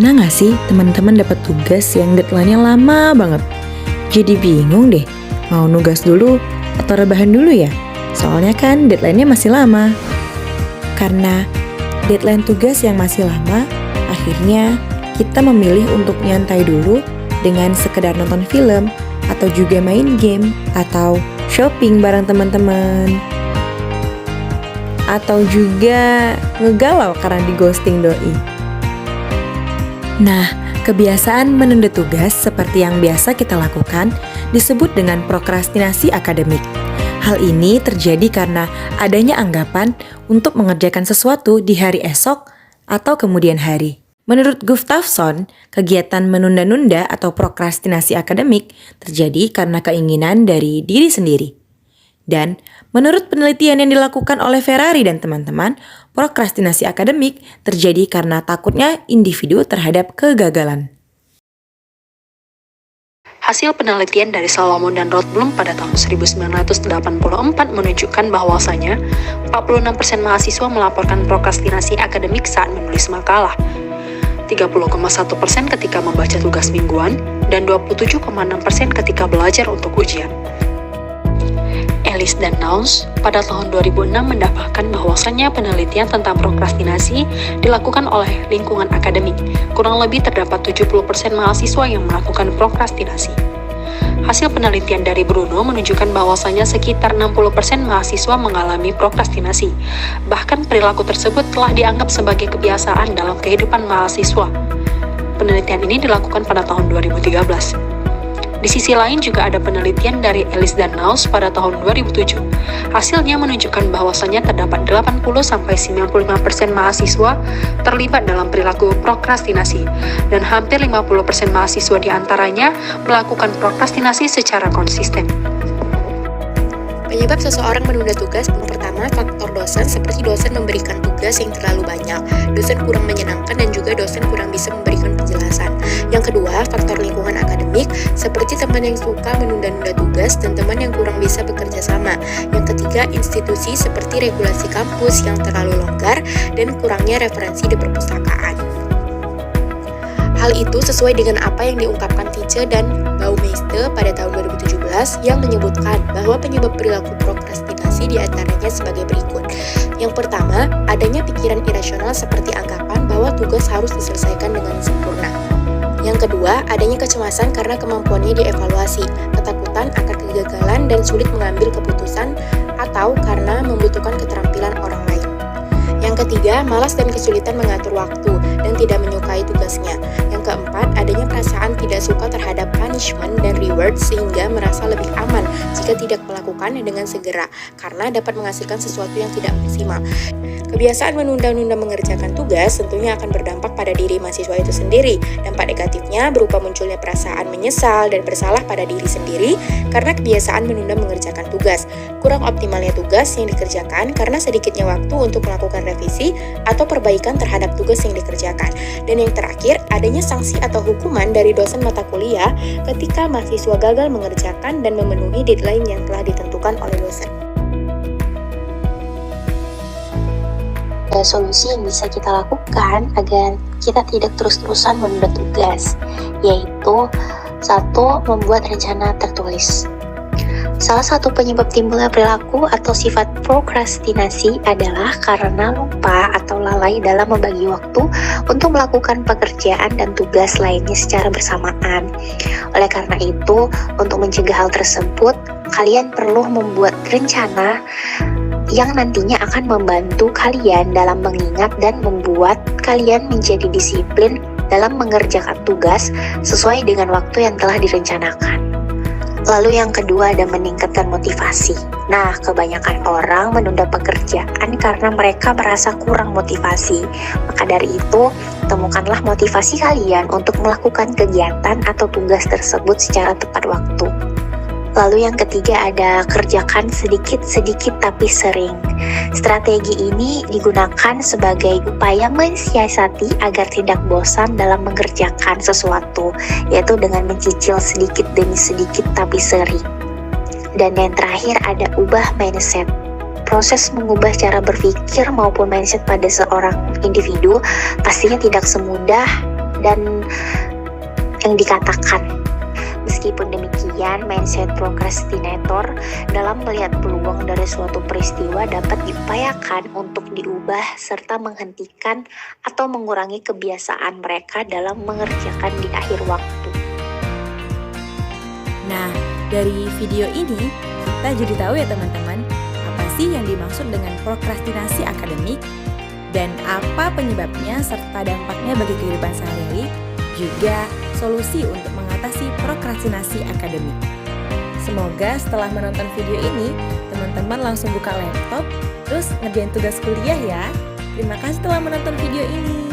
Pernah gak sih teman-teman dapat tugas yang deadline-nya lama banget? Jadi bingung deh, mau nugas dulu atau rebahan dulu ya? Soalnya kan deadline-nya masih lama. Karena deadline tugas yang masih lama, akhirnya kita memilih untuk nyantai dulu dengan sekedar nonton film atau juga main game atau shopping bareng teman-teman. Atau juga ngegalau karena di ghosting doi. Nah, kebiasaan menunda tugas seperti yang biasa kita lakukan disebut dengan prokrastinasi akademik. Hal ini terjadi karena adanya anggapan untuk mengerjakan sesuatu di hari esok atau kemudian hari. Menurut Gustafsson, kegiatan menunda-nunda atau prokrastinasi akademik terjadi karena keinginan dari diri sendiri. Dan menurut penelitian yang dilakukan oleh Ferrari dan teman-teman, prokrastinasi akademik terjadi karena takutnya individu terhadap kegagalan. Hasil penelitian dari Solomon dan Rothblum pada tahun 1984 menunjukkan bahwasanya 46% mahasiswa melaporkan prokrastinasi akademik saat menulis makalah, 30,1% ketika membaca tugas mingguan, dan 27,6% ketika belajar untuk ujian. Ellis dan Naus pada tahun 2006 mendapatkan bahwasannya penelitian tentang prokrastinasi dilakukan oleh lingkungan akademik. Kurang lebih terdapat 70% mahasiswa yang melakukan prokrastinasi. Hasil penelitian dari Bruno menunjukkan bahwasannya sekitar 60% mahasiswa mengalami prokrastinasi. Bahkan perilaku tersebut telah dianggap sebagai kebiasaan dalam kehidupan mahasiswa. Penelitian ini dilakukan pada tahun 2013. Di sisi lain juga ada penelitian dari Ellis dan Naus pada tahun 2007. Hasilnya menunjukkan bahwasannya terdapat 80-95% mahasiswa terlibat dalam perilaku prokrastinasi, dan hampir 50% mahasiswa diantaranya melakukan prokrastinasi secara konsisten. Penyebab seseorang menunda tugas, yang pertama faktor dosen, seperti dosen memberikan tugas yang terlalu banyak, dosen kurang menyenangkan, dan juga dosen kurang bisa memberikan penjelasan. Yang kedua, faktor lingkungan akademik, seperti teman yang suka menunda-nunda tugas dan teman yang kurang bisa bekerja sama. Yang ketiga, institusi seperti regulasi kampus yang terlalu longgar dan kurangnya referensi di perpustakaan. Hal itu sesuai dengan apa yang diungkapkan Fichte dan Baumeister pada tahun 2017 yang menyebutkan bahwa penyebab perilaku prokrastinasi diantaranya sebagai berikut. Yang pertama, adanya pikiran irasional seperti anggapan bahwa tugas harus diselesaikan dengan sempurna. Yang kedua, adanya kecemasan karena kemampuannya dievaluasi, ketakutan akan kegagalan dan sulit mengambil keputusan, atau karena membutuhkan keterampilan orang lain. Yang ketiga, malas dan kesulitan mengatur waktu dan tidak menyukai tugasnya. Yang keempat, adanya perasaan tidak suka terhadap punishment dan reward sehingga merasa lebih aman jika tidak melakukannya dengan segera karena dapat menghasilkan sesuatu yang tidak maksimal. Kebiasaan menunda-nunda mengerjakan tugas tentunya akan berdampak pada diri mahasiswa itu sendiri. Dampak negatifnya berupa munculnya perasaan menyesal dan bersalah pada diri sendiri karena kebiasaan menunda mengerjakan tugas, kurang optimalnya tugas yang dikerjakan karena sedikitnya waktu untuk melakukan revisi atau perbaikan terhadap tugas yang dikerjakan. Dan yang terakhir, adanya sanksi atau hukuman dari dosen mata kuliah ketika mahasiswa gagal mengerjakan dan memenuhi deadline yang telah ditentukan oleh dosen. Solusi yang bisa kita lakukan agar kita tidak terus-terusan menunda tugas, yaitu 1. Membuat rencana tertulis. Salah satu penyebab timbulnya perilaku atau sifat prokrastinasi adalah karena lupa atau lalai dalam membagi waktu untuk melakukan pekerjaan dan tugas lainnya secara bersamaan. Oleh karena itu, untuk mencegah hal tersebut, kalian perlu membuat rencana yang nantinya akan membantu kalian dalam mengingat dan membuat kalian menjadi disiplin dalam mengerjakan tugas sesuai dengan waktu yang telah direncanakan. Lalu yang kedua ada meningkatkan motivasi. Nah, kebanyakan orang menunda pekerjaan karena mereka merasa kurang motivasi. Maka dari itu, temukanlah motivasi kalian untuk melakukan kegiatan atau tugas tersebut secara tepat waktu. Lalu yang ketiga ada kerjakan sedikit-sedikit tapi sering. Strategi ini digunakan sebagai upaya mensiasati agar tidak bosan dalam mengerjakan sesuatu, yaitu dengan mencicil sedikit demi sedikit tapi sering. Dan yang terakhir ada ubah mindset. Proses mengubah cara berpikir maupun mindset pada seorang individu pastinya tidak semudah dan yang dikatakan. Meskipun demikian, mindset prokrastinator dalam melihat peluang dari suatu peristiwa dapat diupayakan untuk diubah serta menghentikan atau mengurangi kebiasaan mereka dalam mengerjakan di akhir waktu. Nah, dari video ini kita jadi tahu ya teman-teman, apa sih yang dimaksud dengan prokrastinasi akademik dan apa penyebabnya serta dampaknya bagi kehidupan sehari-hari, juga solusi untuk mengatasi prokrastinasi akademik. Semoga setelah menonton video ini, teman-teman langsung buka laptop, terus ngerjain tugas kuliah ya. Terima kasih telah menonton video ini.